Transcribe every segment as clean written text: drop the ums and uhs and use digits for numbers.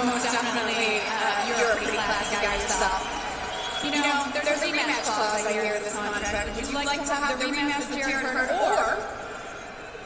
most definitely, you're a pretty classy guy yourself. You know, there's a rematch clause I hear in this contract. Would you like to have the rematch with Jarrett Hurd? Or,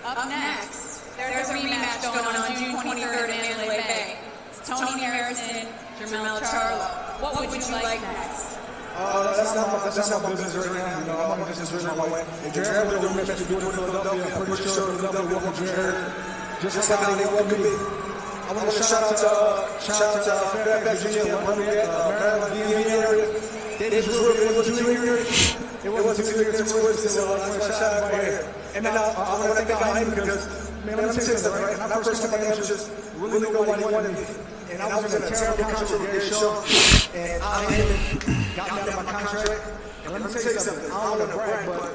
up next, there's a rematch going on June 23rd in Mandalay Bay. It's Tony Harrison, Charlo. What would you like next? That's not my business right now. You know, I'm not business right now. If Jarrett Hurd will rematch to do it in Philadelphia, I'm pretty sure Philadelphia will welcome Jarrett Hurd just like how they welcome me. I want to shout out to FAIRFAX, Virginia, Maryland, DMV area. It wasn't too ignorant. It wasn't too ignorant to twist this. I want to shout out right here. And I want to thank him because, man, let me tell you something, right? When I first came to the just really nobody wanted me. And I was in a terrible contract with Gary Shaw. And I got me out of my contract. And let me tell you something. I don't want to brag, but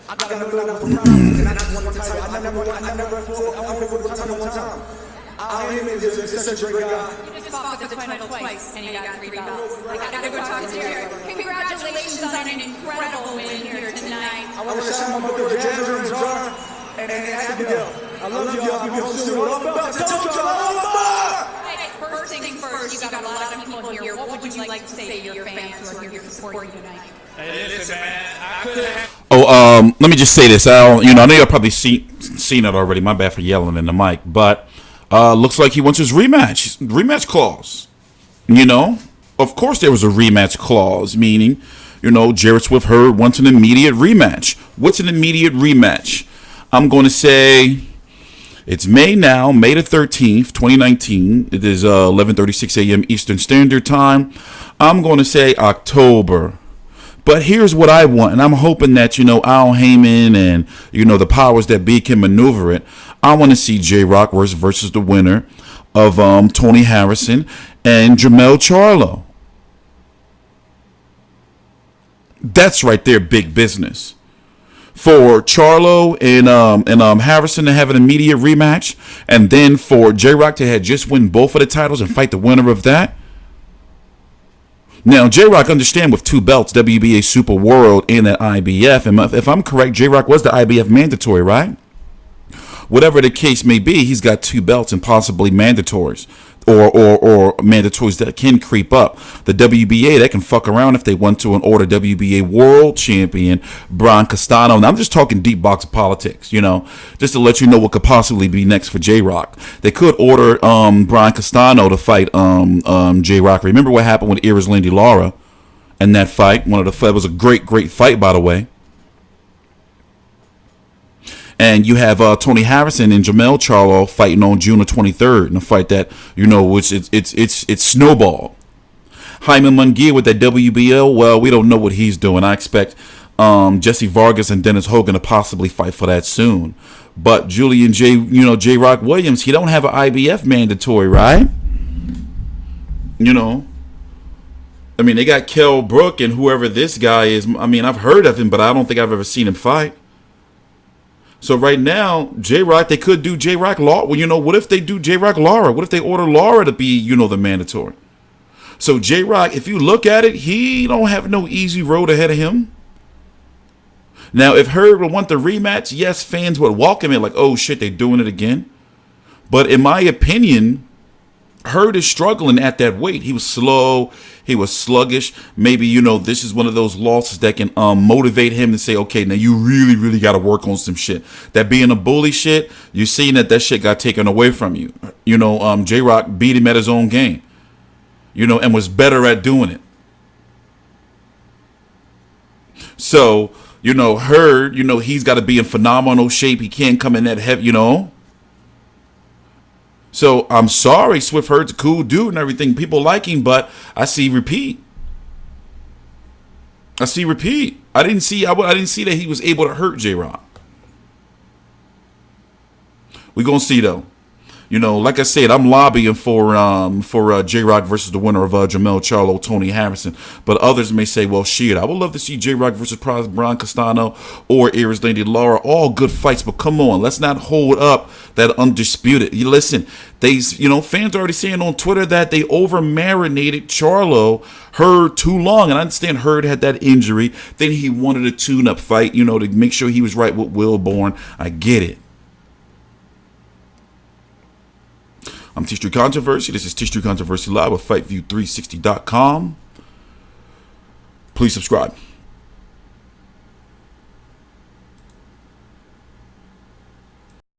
I got another level for problems. And I just won the title. I never fought the title one time. I am is such a great guy. You just fought for the title twice, and you got 3 belts. I gotta go talk to Jarrett. Congratulations on an incredible win here tonight. I want to shout out my brother Jazzer and Jar and Abigail. I love y'all. I'll be home soon. First things first, you got a lot of people here. What would you like to say to your fans who are here to support you tonight? Hey, listen, man. I couldn't have... Let me just say this. I know y'all probably seen it already. My bad for yelling in the mic, but looks like he wants his rematch clause. You know, of course there was a rematch clause, meaning, you know, Jarrett Hurd wants an immediate rematch. What's an immediate rematch? I'm going to say it's May now, May the 13th, 2019. It is 11:36 a.m. Eastern Standard Time. I'm going to say October. But here's what I want, and I'm hoping that, you know, Al Heyman and, you know, the powers that be can maneuver it. I want to see Jrock versus the winner of Tony Harrison and Charlo. That's right there, big business. For Charlo and Harrison to have an immediate rematch, and then for Jrock to have just win both of the titles and fight the winner of that. Now, Jrock, understand, with 2 belts, WBA Super World and that IBF, and if I'm correct, Jrock was the IBF mandatory, right? Whatever the case may be, he's got 2 belts and possibly mandatories or mandatories that can creep up. The WBA, they can fuck around if they want to and order WBA World Champion Brian Castano. And I'm just talking deep box politics, you know, just to let you know what could possibly be next for Jrock. They could order Brian Castano to fight Jrock. Remember what happened with Lindy Lara and that fight? It was a great fight, by the way. And you have Tony Harrison and Charlo fighting on June the 23rd in a fight that, you know, which it's snowball. Jaime Munguia with that WBO, well, we don't know what he's doing. I expect Jesse Vargas and Dennis Hogan to possibly fight for that soon. But Julian Jrock Williams, he don't have an IBF mandatory, right? You know, I mean, they got Kell Brook and whoever this guy is. I mean, I've heard of him, but I don't think I've ever seen him fight. So right now, Jrock, they could do Jrock Lara. Well, you know, what if they do Jrock Lara? What if they order Lara to be, you know, the mandatory? So Jrock, if you look at it, he don't have no easy road ahead of him. Now, if Hurd would want the rematch, yes, fans would welcome it like, oh shit, they're doing it again. But in my opinion, Hurd is struggling at that weight. He was slow. He was sluggish. Maybe, you know, this is one of those losses that can motivate him to say, okay, now you really got to work on some shit. That being a bully shit, you're seeing that shit got taken away from you. You know, Jrock beat him at his own game, you know, and was better at doing it. So, you know, Hurd, you know, he's got to be in phenomenal shape. He can't come in that heavy, you know. So I'm sorry, Hurd's a cool dude and everything. People like him, but I see repeat. I didn't see that he was able to hurt Jrock. We're gonna see though. You know, like I said, I'm lobbying for Jrock versus the winner of Charlo, Tony Harrison. But others may say, well, shit, I would love to see Jrock versus Brian Castano or Lindy Lara. All good fights, but come on, let's not hold up that undisputed. You listen, fans are already saying on Twitter that they over marinated Charlo Hurd too long. And I understand Hurd had that injury. Then he wanted a tune-up fight, you know, to make sure he was right with Wilborn. I get it. I'm TstreeT Controversy. This is TstreeT Controversy Live with FightView360.com. Please subscribe.